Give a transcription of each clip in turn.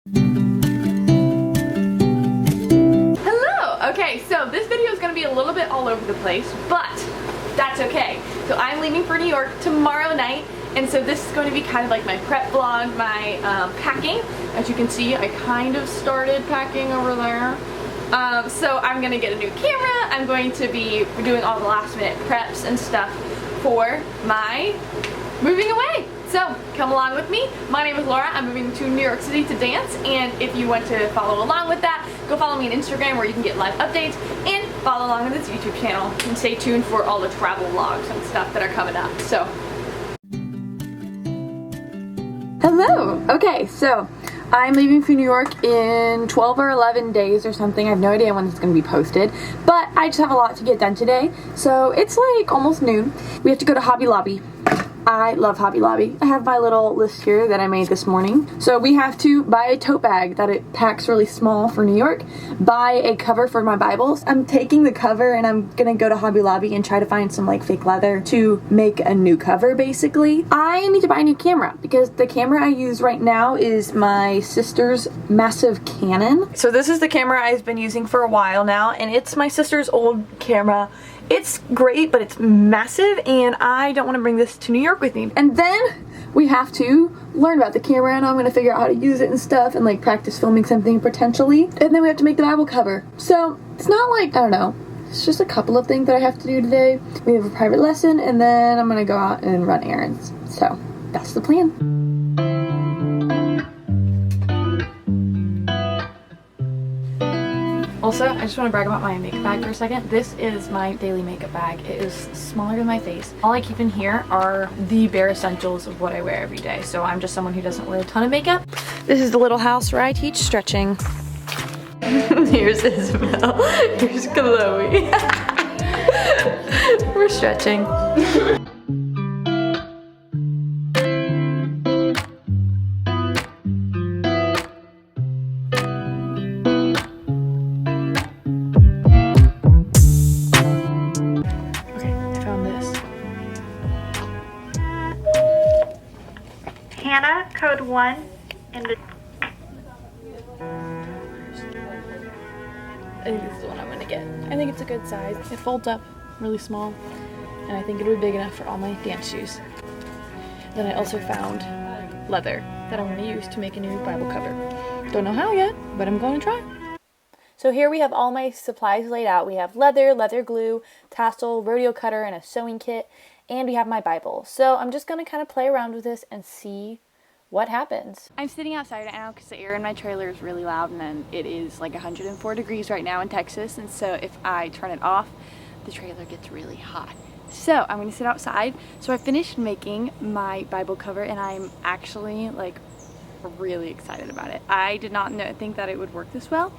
Hello! Okay, so this video is going to be a little bit all over the place, but that's okay. So I'm leaving for New York tomorrow night, and so this is going to be kind of like my prep vlog, my packing. As you can see, I kind of started packing over there. So I'm going to get a new camera. I'm going to be doing all the last minute preps and stuff for my moving away. So come along with me. My name is Laura. I'm moving to New York City to dance, and if you want to follow along with that, go follow me on Instagram where you can get live updates and follow along with this YouTube channel, and stay tuned for all the travel vlogs and stuff that are coming up. So hello. Okay, so I'm leaving for New York in 12 or 11 days or something. I have no idea when it's going to be posted, but I just have a lot to get done today. So it's like almost noon. We have to go to Hobby Lobby. I love Hobby Lobby. I have my little list here that I made this morning. So we have to buy a tote bag that it packs really small for New York, buy a cover for my Bibles. I'm taking the cover and I'm gonna go to Hobby Lobby and try to find some like fake leather to make a new cover basically. I need to buy a new camera because the camera I use right now is my sister's massive Canon. So this is the camera I've been using for a while now, and it's my sister's old camera. It's great, but it's massive, and I don't want to bring this to New York with me. And then we have to learn about the camera, and I'm going to figure out how to use it and stuff, and like practice filming something potentially. And then we have to make the Bible cover. So it's not like, I don't know, it's just a couple of things that I have to do today. We have a private lesson, and then I'm going to go out and run errands. So that's the plan. Also, I just want to brag about my makeup bag for a second. This is my daily makeup bag. It is smaller than my face. All I keep in here are the bare essentials of what I wear every day. So I'm just someone who doesn't wear a ton of makeup. This is the little house where I teach stretching. Here's Isabel. Here's Chloe. We're stretching. Hannah, code 1 in the... I think this is the one I'm gonna get. I think it's a good size. It folds up really small, and I think it'll be big enough for all my dance shoes. Then I also found leather that I'm gonna use to make a new Bible cover. Don't know how yet, but I'm going to try. So here we have all my supplies laid out. We have leather, leather glue, tassel, rodeo cutter, and a sewing kit. And we have my Bible. So I'm just gonna kind of play around with this and see what happens. I'm sitting outside right now because the air in my trailer is really loud, and then it is like 104 degrees right now in Texas, and so if I turn it off, the trailer gets really hot. So I'm gonna sit outside. So I finished making my Bible cover, and I'm actually like really excited about it. I did not think that it would work this well,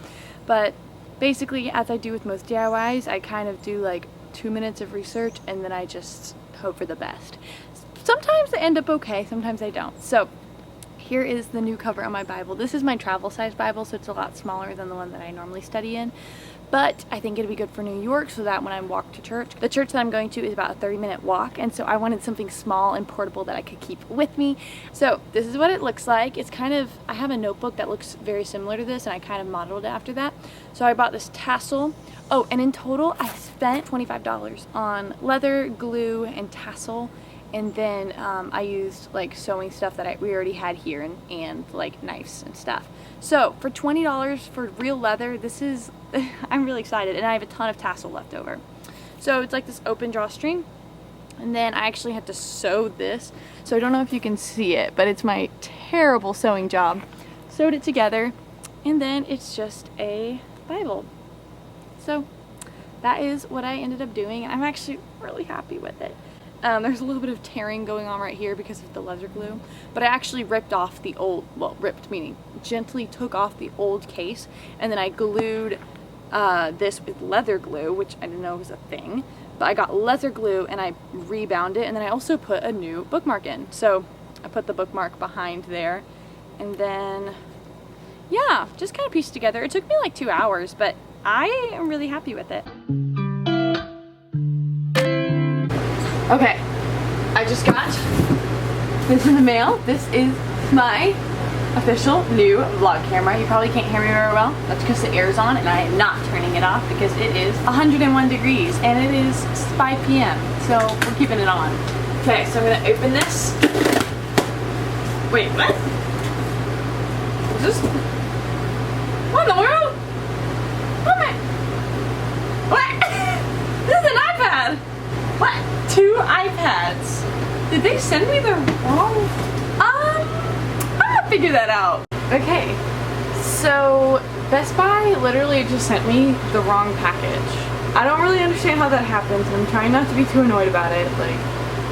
but basically, as I do with most DIYs, I kind of do like 2 minutes of research and then I just hope for the best. Sometimes they end up okay, sometimes they don't. So here is the new cover on my Bible. This is my travel size Bible, so it's a lot smaller than the one that I normally study in, but I think it'll be good for New York so that when I walk to church, the church that I'm going to is about a 30-minute walk, and so I wanted something small and portable that I could keep with me. So this is what it looks like. It's kind of, I have a notebook that looks very similar to this, and I kind of modeled it after that. So I bought this tassel. Oh, and in total, I spent $25 on leather, glue, and tassel. And then I used like sewing stuff that we already had here, and like knives and stuff. So for $20 for real leather, this is, I'm really excited. And I have a ton of tassel left over. So it's like this open drawstring. And then I actually had to sew this. So I don't know if you can see it, but it's my terrible sewing job. Sewed it together, and then it's just a Bible. So that is what I ended up doing, and I'm actually really happy with it. There's a little bit of tearing going on right here because of the leather glue, but I actually ripped off the old, well, ripped meaning gently took off the old case, and then I glued this with leather glue, which I didn't know was a thing, but I got leather glue and I rebound it, and then I also put a new bookmark in. So I put the bookmark behind there, and then yeah, just kind of pieced together. It took me like 2 hours, but I am really happy with it. Okay, I just got this in the mail. This is my official new vlog camera. You probably can't hear me very well. That's because the air's on and I am not turning it off because it is 101 degrees and it is 5 p.m. So we're keeping it on. Okay, so I'm gonna open this. Wait, what? Is this? What in the world? What am I? What? This is an iPad. What? 2 iPads. Did they send me the wrong? I'm gonna figure that out. Okay, so Best Buy literally just sent me the wrong package. I don't really understand how that happens, and I'm trying not to be too annoyed about it. Like,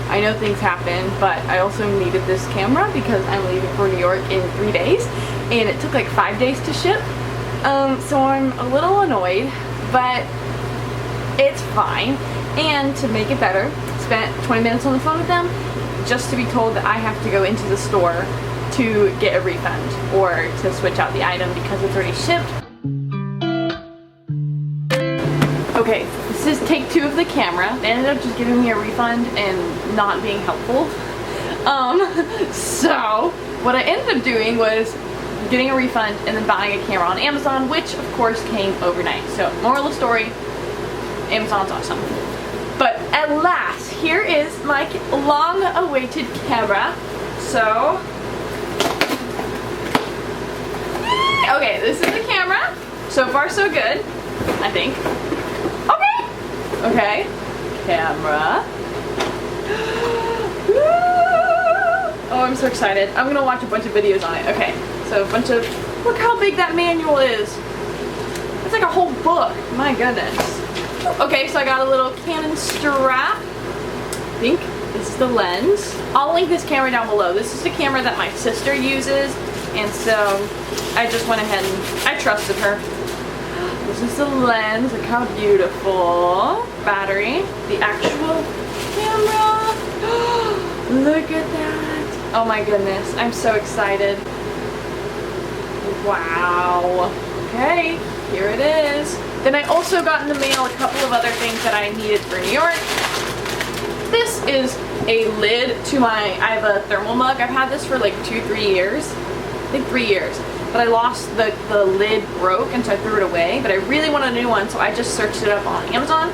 I know things happen, but I also needed this camera because I'm leaving for New York in 3 days, and it took like 5 days to ship. So I'm a little annoyed, but it's fine. And to make it better, spent 20 minutes on the phone with them just to be told that I have to go into the store to get a refund or to switch out the item because it's already shipped. Okay, this is take 2 of the camera. They ended up just giving me a refund and not being helpful. So what I ended up doing was getting a refund and then buying a camera on Amazon, which of course came overnight. So moral of the story, Amazon's awesome. But at last, here is my long-awaited camera. So, okay, this is the camera. So far, so good, I think. Okay, camera. Oh, I'm so excited. I'm gonna watch a bunch of videos on it. Okay, so a bunch of, look how big that manual is. It's like a whole book, my goodness. Okay, so I got a little Canon strap. I think this is the lens. I'll link this camera down below. This is the camera that my sister uses, and so I just went ahead and I trusted her. This is the lens, look how beautiful. Battery, the actual camera. Look at that. Oh my goodness, I'm so excited. Wow. Okay, here it is. Then I also got in the mail a couple of other things that I needed for New York. This is a lid to my, I have a thermal mug. I've had this for like 2-3 years. I think 3 years. But I lost the lid broke and so I threw it away. But I really want a new one, so I just searched it up on Amazon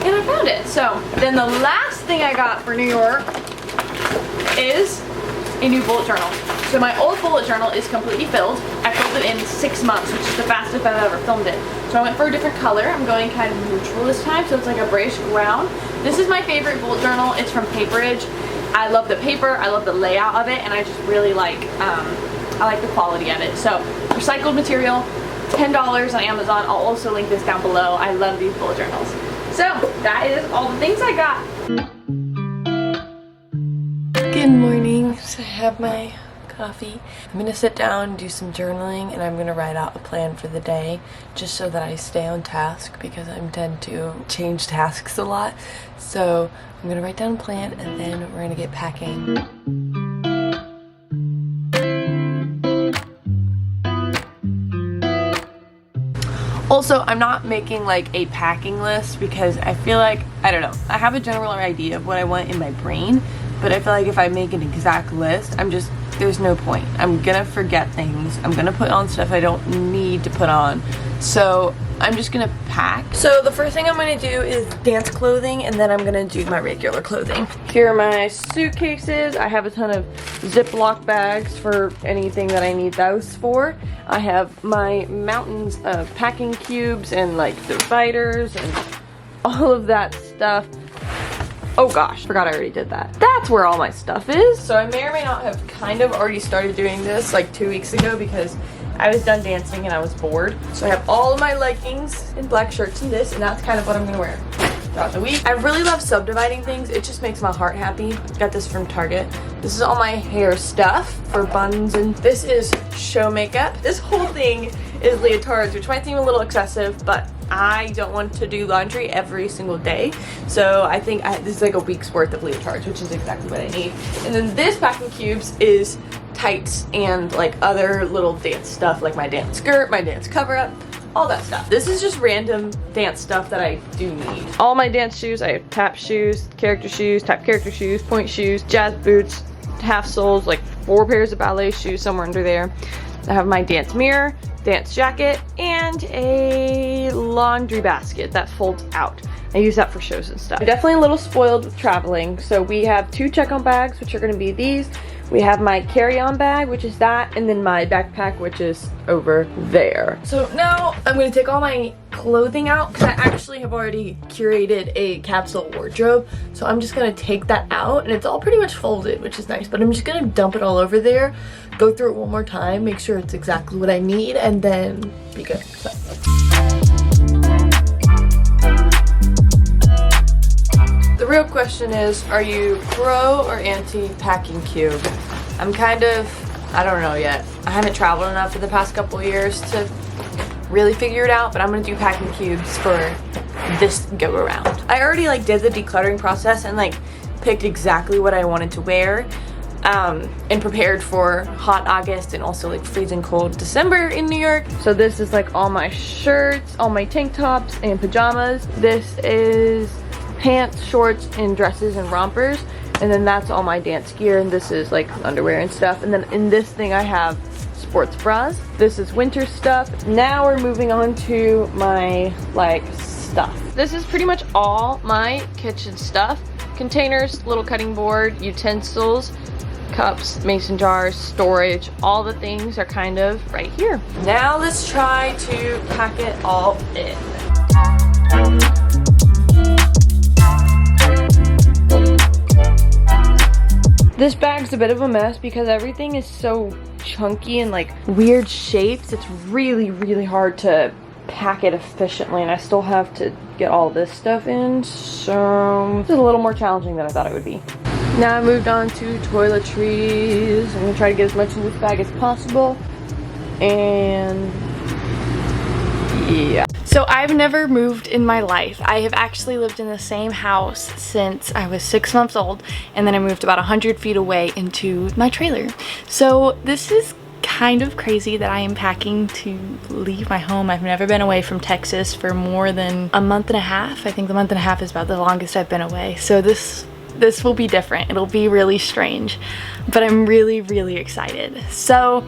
and I found it. So then the last thing I got for New York is a new bullet journal. So my old bullet journal is completely filled. I filled it in 6 months, which is the fastest I've ever filmed it. So I went for a different color. I'm going kind of neutral this time, so it's like a grayish brown. This is my favorite bullet journal. It's from Paperage. I love the paper, I love the layout of it, and I just really like, I like the quality of it. So recycled material, $10 on Amazon. I'll also link this down below. I love these bullet journals. So that is all the things I got. Good morning. So I have my coffee. I'm gonna sit down and do some journaling, and I'm gonna write out a plan for the day just so that I stay on task because I tend to change tasks a lot. So I'm gonna write down a plan and then we're gonna get packing. Also, I'm not making like a packing list because I feel like, I don't know, I have a general idea of what I want in my brain, but I feel like if I make an exact list, there's no point. I'm gonna forget things. I'm gonna put on stuff I don't need to put on. So I'm just gonna pack. So the first thing I'm gonna do is dance clothing, and then I'm gonna do my regular clothing. Here are my suitcases. I have a ton of Ziploc bags for anything that I need those for. I have my mountains of packing cubes and like dividers and all of that stuff. Oh gosh, forgot I already did that. That's where all my stuff is. So I may or may not have kind of already started doing this like 2 weeks ago because I was done dancing and I was bored. So I have all of my leggings and black shirts and this, and that's kind of what I'm gonna wear throughout the week. I really love subdividing things. It just makes my heart happy. Got this from Target. This is all my hair stuff for buns, and this is show makeup. This whole thing is leotards, which might seem a little excessive, but I don't want to do laundry every single day. So I think this is like a week's worth of leotards, which is exactly what I need. And then this packing cubes is tights and like other little dance stuff, like my dance skirt, my dance cover up, all that stuff. This is just random dance stuff that I do need. All my dance shoes, I have tap shoes, tap character shoes, point shoes, jazz boots, half soles, like 4 pairs of ballet shoes somewhere under there. I have my dance mirror, dance jacket, and a laundry basket that folds out. I use that for shows and stuff. I'm definitely a little spoiled with traveling. So we have 2 check-on bags, which are gonna be these. We have my carry-on bag, which is that, and then my backpack, which is over there. So now I'm gonna take all my clothing out because I actually have already curated a capsule wardrobe. So I'm just gonna take that out, and it's all pretty much folded, which is nice, but I'm just gonna dump it all over there, go through it one more time, make sure it's exactly what I need, and then be good. So. The real question is, are you pro or anti packing cube? I'm kind of, I don't know yet. I haven't traveled enough for the past couple years to really figure it out, but I'm gonna do packing cubes for this go around. I already like did the decluttering process and like picked exactly what I wanted to wear and prepared for hot August and also like freezing cold December in New York. So this is like all my shirts, all my tank tops and pajamas. This is pants, shorts, and dresses and rompers, and then that's all my dance gear, and this is like underwear and stuff. And then in this thing I have sports bras. This is winter stuff. Now we're moving on to my like stuff. This is pretty much all my kitchen stuff. Containers, little cutting board, utensils, cups, mason jars, storage, all the things are kind of right here. Now let's try to pack it all in. This bag's a bit of a mess because everything is so chunky and like weird shapes. It's really, really hard to pack it efficiently, and I still have to get all this stuff in, so it's a little more challenging than I thought it would be. Now I moved on to toiletries. I'm gonna try to get as much in this bag as possible, and yeah. So I've never moved in my life. I have actually lived in the same house since I was 6 months old, and then I moved about 100 feet away into my trailer. So this is kind of crazy that I am packing to leave my home. I've never been away from Texas for more than a month and a half. I think the month and a half is about the longest I've been away. So this will be different. It'll be really strange, but I'm really, really excited. So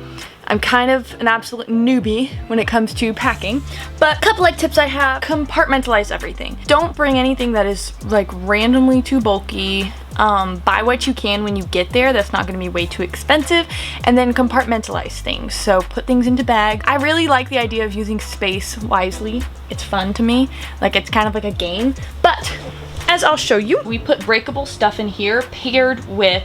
I'm kind of an absolute newbie when it comes to packing, but a couple like tips I have: compartmentalize everything. Don't bring anything that is like randomly too bulky. Buy what you can when you get there. That's not going to be way too expensive. And then compartmentalize things. So put things into bags. I really like the idea of using space wisely. It's fun to me. Like, it's kind of like a game. But as I'll show you, we put breakable stuff in here paired with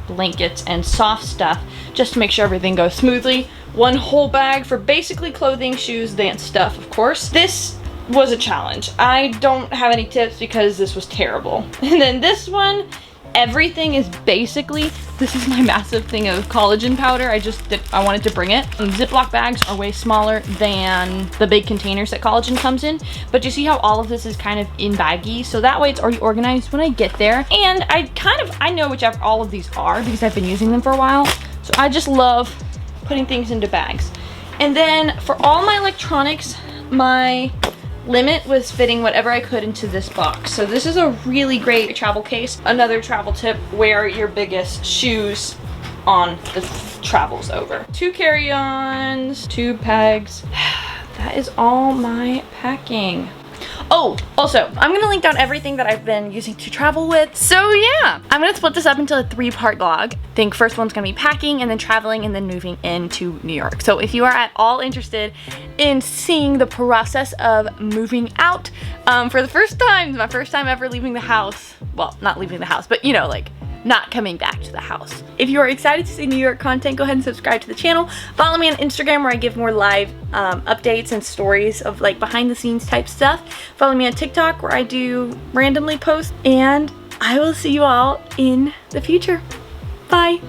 blankets and soft stuff just to make sure everything goes smoothly. One whole bag for basically clothing, shoes, dance stuff, of course. This was a challenge. I don't have any tips because this was terrible. And then this one, everything is basically, this is my massive thing of collagen powder. I wanted to bring it. Ziploc bags are way smaller than the big containers that collagen comes in, but you see how all of this is kind of in baggy, so that way it's already organized when I get there. And I know which all of these are because I've been using them for a while, so I just love putting things into bags. And then for all my electronics, my limit was fitting whatever I could into this box. So this is a really great travel case. Another travel tip: wear your biggest shoes on the travels over. 2 carry-ons, 2 bags. That is all my packing. Oh, also, I'm gonna link down everything that I've been using to travel with. So yeah, I'm gonna split this up into a 3-part vlog. I think first one's gonna be packing, and then traveling, and then moving into New York. So if you are at all interested in seeing the process of moving out for the first time, my first time ever leaving the house, well, not leaving the house, but you know, like not coming back to the house. If you are excited to see New York content, go ahead and subscribe to the channel. Follow me on Instagram where I give more live updates and stories of like behind the scenes type stuff. Follow me on TikTok where I do randomly post, and I will see you all in the future. Bye.